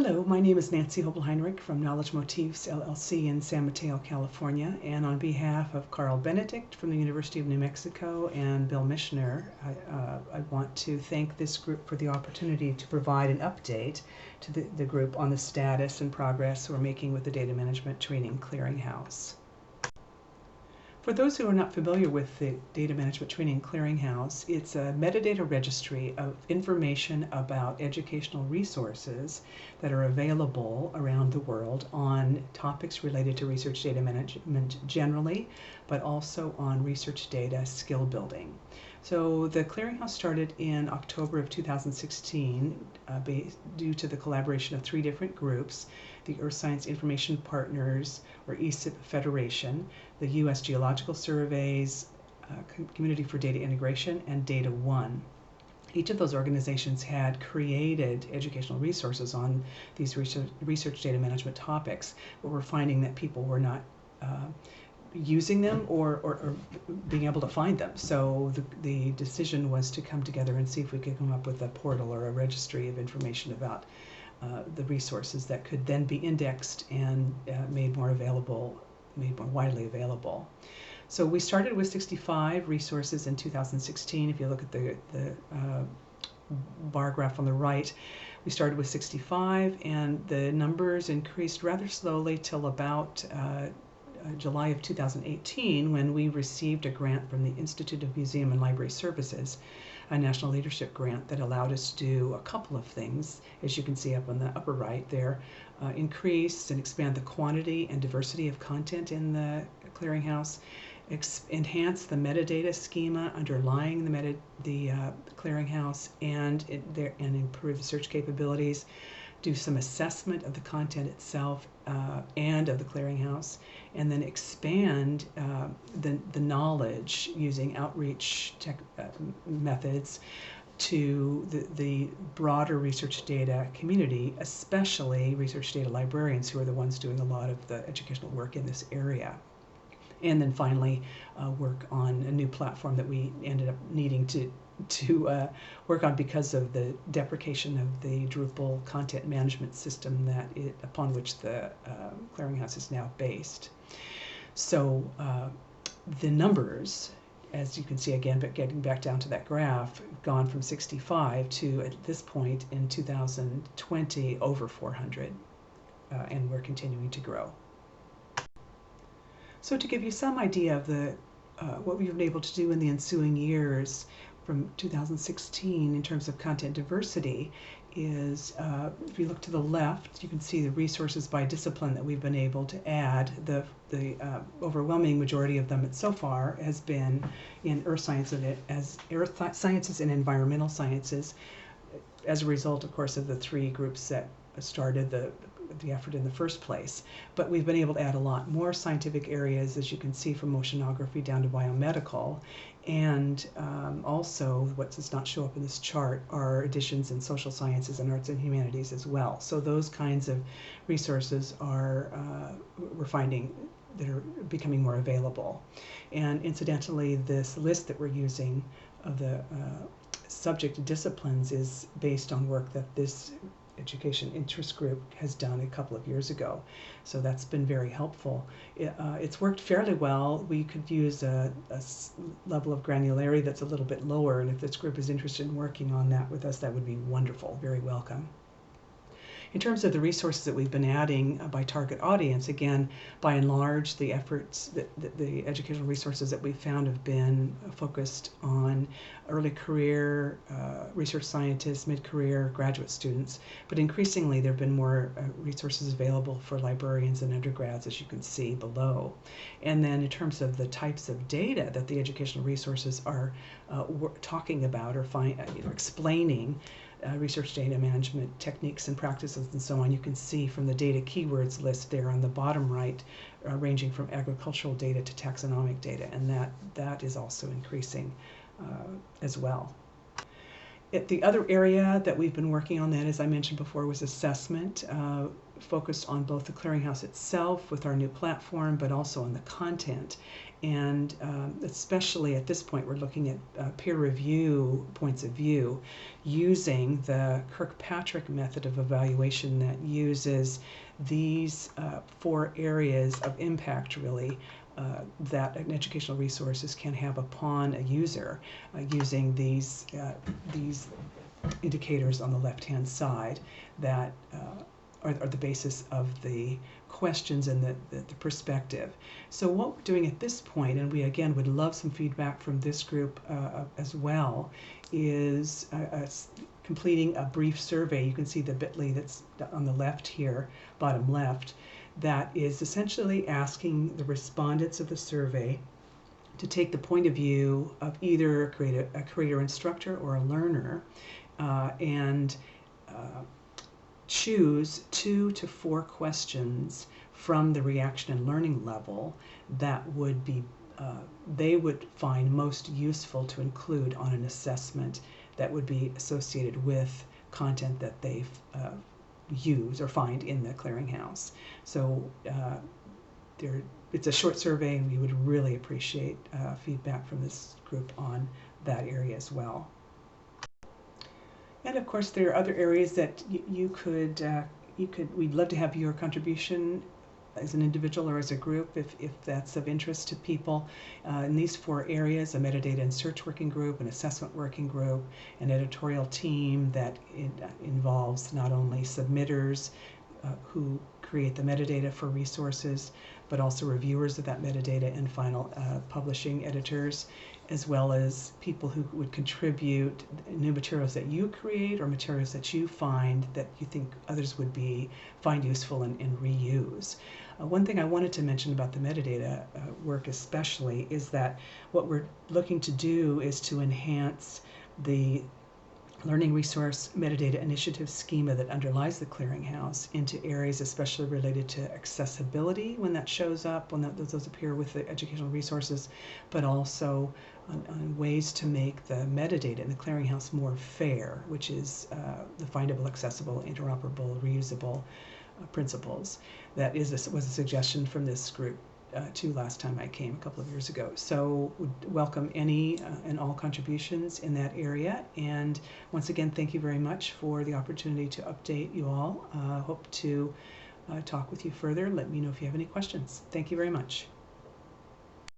Hello, my name is Nancy Hobel-Heinrich from Knowledge Motifs LLC in San Mateo, California, and on behalf of Carl Benedict from the University of New Mexico and Bill Michener, I want to thank this group for the opportunity to provide an update to the group on the status and progress we're making with the Data Management Training Clearinghouse. For those who are not familiar with the Data Management Training Clearinghouse, it's a metadata registry of information about educational resources that are available around the world on topics related to research data management generally, but also on research data skill building. So the clearinghouse started in October of 2016 due to the collaboration of three different groups: the Earth Science Information Partners, or ESIP Federation, the U.S. Geological Surveys, Community for Data Integration, and Data One. Each of those organizations had created educational resources on these research data management topics, but we're finding that people were not using them or being able to find them. So the decision was to come together and see if we could come up with a portal or a registry of information about the resources that could then be indexed and made more widely available. So we started with 65 resources in 2016. If you look at the bar graph on the right, we started with 65, and the numbers increased rather slowly till about July of 2018, when we received a grant from the Institute of Museum and Library Services, a national leadership grant that allowed us to do a couple of things, as you can see up on the upper right there: increase and expand the quantity and diversity of content in the clearinghouse, enhance the metadata schema underlying the clearinghouse, and improve the search capabilities, do some assessment of the content itself and of the clearinghouse, and then expand the knowledge using outreach methods to the broader research data community, especially research data librarians, who are the ones doing a lot of the educational work in this area. And then finally work on a new platform that we ended up needing to work on because of the deprecation of the Drupal content management system upon which the clearinghouse is now based. So the numbers, as you can see again, but getting back down to that graph, gone from 65 to, at this point in 2020, over 400, and we're continuing to grow. So to give you some idea of what we've been able to do in the ensuing years from 2016 in terms of content diversity is, if you look to the left, you can see the resources by discipline that we've been able to add. The overwhelming majority of them so far has been in earth sciences and environmental sciences, as a result, of course, of the three groups that started the effort in the first place. But we've been able to add a lot more scientific areas, as you can see, from oceanography down to biomedical. And also, what does not show up in this chart are additions in social sciences and arts and humanities as well. So those kinds of resources we're finding that are becoming more available. And incidentally, this list that we're using of the subject disciplines is based on work that this education interest group has done a couple of years ago. So that's been very helpful. It's worked fairly well. We could use a level of granularity that's a little bit lower, and if this group is interested in working on that with us, that would be wonderful, very welcome. In terms of the resources that we've been adding by target audience, again, by and large, the efforts, the educational resources that we've found have been focused on early career research scientists, mid-career graduate students, but increasingly there have been more resources available for librarians and undergrads, as you can see below. And then in terms of the types of data that the educational resources are talking about or explaining, research data management techniques and practices and so on, you can see from the data keywords list there on the bottom right, ranging from agricultural data to taxonomic data, and that is also increasing as well. The other area that we've been working on, that, as I mentioned before, was assessment, focused on both the clearinghouse itself with our new platform, but also on the content. And especially at this point, we're looking at peer review points of view using the Kirkpatrick method of evaluation that uses these 4 areas of impact, really, that an educational resources can have upon a user, using these indicators on the left-hand side that are the basis of the questions and the perspective. So what we're doing at this point, and we again would love some feedback from this group as well, is completing a brief survey. You can see the bit.ly that's on the left here, bottom left, that is essentially asking the respondents of the survey to take the point of view of either a creator instructor or a learner, and choose 2 to 4 questions from the reaction and learning level that would be they would find most useful to include on an assessment that would be associated with content that they use or find in the clearinghouse. So it's a short survey, and we would really appreciate feedback from this group on that area as well. And of course, there are other areas that we'd love to have your contribution as an individual or as a group, if that's of interest to people. In these 4 areas, a metadata and search working group, an assessment working group, an editorial team that involves not only submitters who create the metadata for resources, but also reviewers of that metadata and final publishing editors, as well as people who would contribute new materials that you create or materials that you find that you think others would find useful and reuse. One thing I wanted to mention about the metadata work especially is that what we're looking to do is to enhance the learning resource metadata initiative schema that underlies the clearinghouse into areas especially related to accessibility when that shows up, when those appear with the educational resources, but also on ways to make the metadata in the clearinghouse more fair, which is the findable, accessible, interoperable, reusable principles. That was a suggestion from this group too last time I came a couple of years ago. So would welcome any and all contributions in that area. And once again, thank you very much for the opportunity to update you all. Hope to talk with you further. Let me know if you have any questions. Thank you very much.